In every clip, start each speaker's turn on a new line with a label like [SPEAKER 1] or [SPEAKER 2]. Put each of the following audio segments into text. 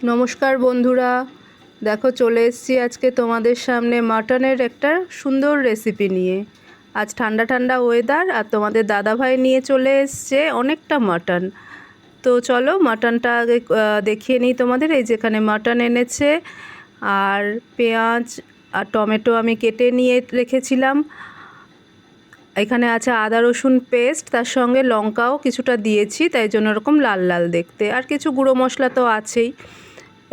[SPEAKER 1] নমস্কার বন্ধুরা, দেখো চলে এসেছি আজকে তোমাদের সামনে মাটনের একটা সুন্দর রেসিপি নিয়ে। আজ ঠান্ডা ঠান্ডা ওয়েদার আর তোমাদের দাদাভাই নিয়ে চলে এসছে অনেকটা মাটন। তো চলো মাটনটা আগে দেখিয়ে নিই তোমাদের। এই যেখানে মাটন এনেছে আর পেঁয়াজ আর টমেটো আমি কেটে নিয়ে রেখেছিলাম। এখানে আছে আদা রসুন পেস্ট, তার সঙ্গে লঙ্কাও কিছুটা দিয়েছি, তাই জন্য এরকম লাল লাল দেখতে। আর কিছু গুঁড়ো মশলা তো আছেই।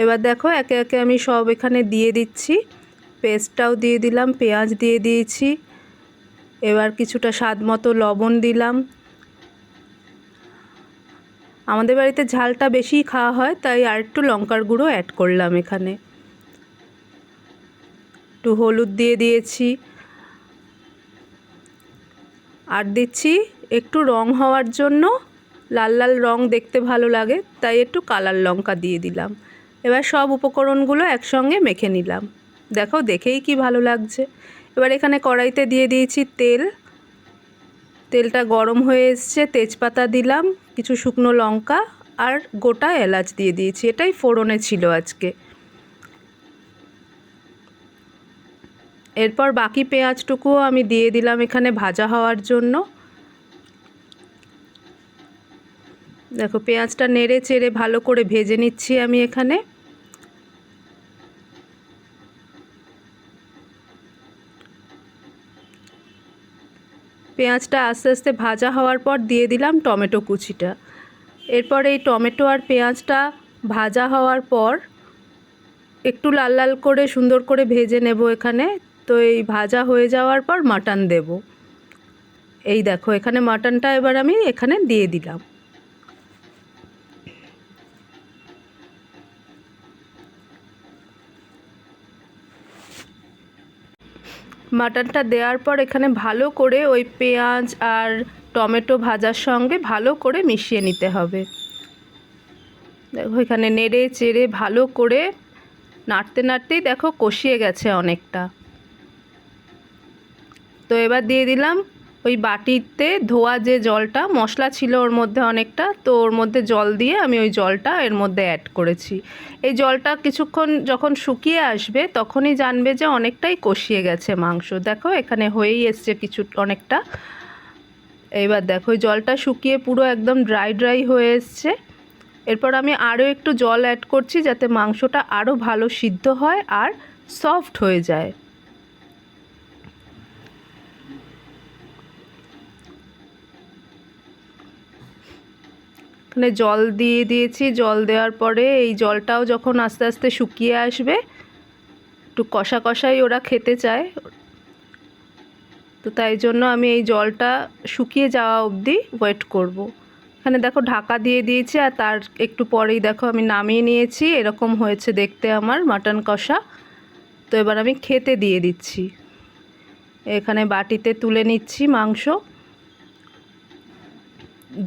[SPEAKER 1] এবার দেখো একে একে আমি সব এখানে দিয়ে দিচ্ছি। পেস্টটাও দিয়ে দিলাম, পেঁয়াজ দিয়ে দিয়েছি। এবার কিছুটা স্বাদ মতো লবণ দিলাম। আমাদের বাড়িতে ঝালটা বেশি খাওয়া হয়, তাই আর একটু লঙ্কার গুঁড়ো অ্যাড করলাম এখানে। একটু হলুদ দিয়ে দিয়েছি, আর দিচ্ছি একটু রং হওয়ার জন্য, লাল লাল রং দেখতে ভালো লাগে, তাই একটু কালার লঙ্কা দিয়ে দিলাম। এবার সব উপকরণগুলো একসঙ্গে মেখে নিলাম। দেখো দেখেই কি ভালো লাগছে। এবার এখানে কড়াইতে দিয়ে দিয়েছি তেল। তেলটা গরম হয়ে এসছে, তেজপাতা দিলাম, কিছু শুকনো লঙ্কা আর গোটা এলাচ দিয়ে দিয়েছি। এটাই ফোড়নে ছিল আজকে। এরপর বাকি পেঁয়াজটুকুও আমি দিয়ে দিলাম এখানে ভাজা হওয়ার জন্য। দেখো পেঁয়াজটা নেড়ে চেড়ে ভালো করে ভেজে নিচ্ছি আমি এখানে। পেঁয়াজটা আস্তে আস্তে ভাজা হওয়ার পর দিয়ে দিলাম টমেটো কুচিটা। এরপর এই টমেটো আর পেঁয়াজটা ভাজা হওয়ার পর একটু লাল লাল করে সুন্দর করে ভেজে নেব এখানে। তো এই ভাজা হয়ে যাওয়ার পর মাটন দেব। এই দেখো এখানে মাটনটা এবার আমি এখানে দিয়ে দিলাম। মাটনটা দেওয়ার পর এখানে ভালো করে ওই পেঁয়াজ আর টমেটো ভাজার সঙ্গে ভালো করে মিশিয়ে নিতে হবে। দেখো এখানে নেড়ে চেড়ে ভালো করে নাড়তে নাড়তেই দেখো কষিয়ে গেছে অনেকটা। তো এবার দিয়ে দিলাম ওই বাটিতে ধোয়া যে জলটা, মশলা ছিল ওর মধ্যে অনেকটা, তো ওর মধ্যে জল দিয়ে আমি ওই জলটা এর মধ্যে অ্যাড করেছি। এই জলটা কিছুক্ষণ যখন শুকিয়ে আসবে তখনই জানবে যে অনেকটাই কষিয়ে গেছে মাংস। দেখো এখানে হয়েই এসছে কিছু অনেকটা। এইবার দেখো ওই জলটা শুকিয়ে পুরো একদম ড্রাই ড্রাই হয়ে এসছে। এরপর আমি আরও একটু জল অ্যাড করছি যাতে মাংসটা আরও ভালো সিদ্ধ হয় আর সফট হয়ে যায়। এখানে জল দিয়ে দিয়েছি। জল দেওয়ার পরে এই জলটাও যখন আস্তে আস্তে শুকিয়ে আসবে, একটু কষা কষাই ওরা খেতে চায়, তো তাই জন্য আমি এই জলটা শুকিয়ে যাওয়া অবধি ওয়েট করব। এখানে দেখো ঢাকা দিয়ে দিয়েছি আর তার একটু পরেই দেখো আমি নামিয়ে নিয়েছি। এরকম হয়েছে দেখতে আমার মাটন কষা। তো এবার আমি খেতে দিয়ে দিচ্ছি। এখানে বাটিতে তুলে নিচ্ছি মাংস।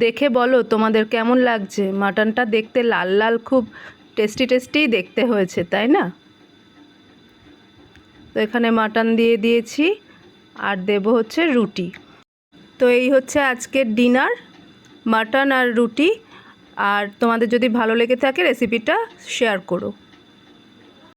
[SPEAKER 1] দেখে বলো তোমাদের কেমন লাগছে। মাটনটা দেখতে লাল লাল খুব টেস্টি টেস্টিই দেখতে হয়েছে, তাই না? তো এখানে মাটন দিয়ে দিয়েছি আর দেব হচ্ছে রুটি। তো এই হচ্ছে আজকের ডিনার, মাটন আর রুটি। আর তোমাদের যদি ভালো লেগে থাকে রেসিপিটা শেয়ার করো।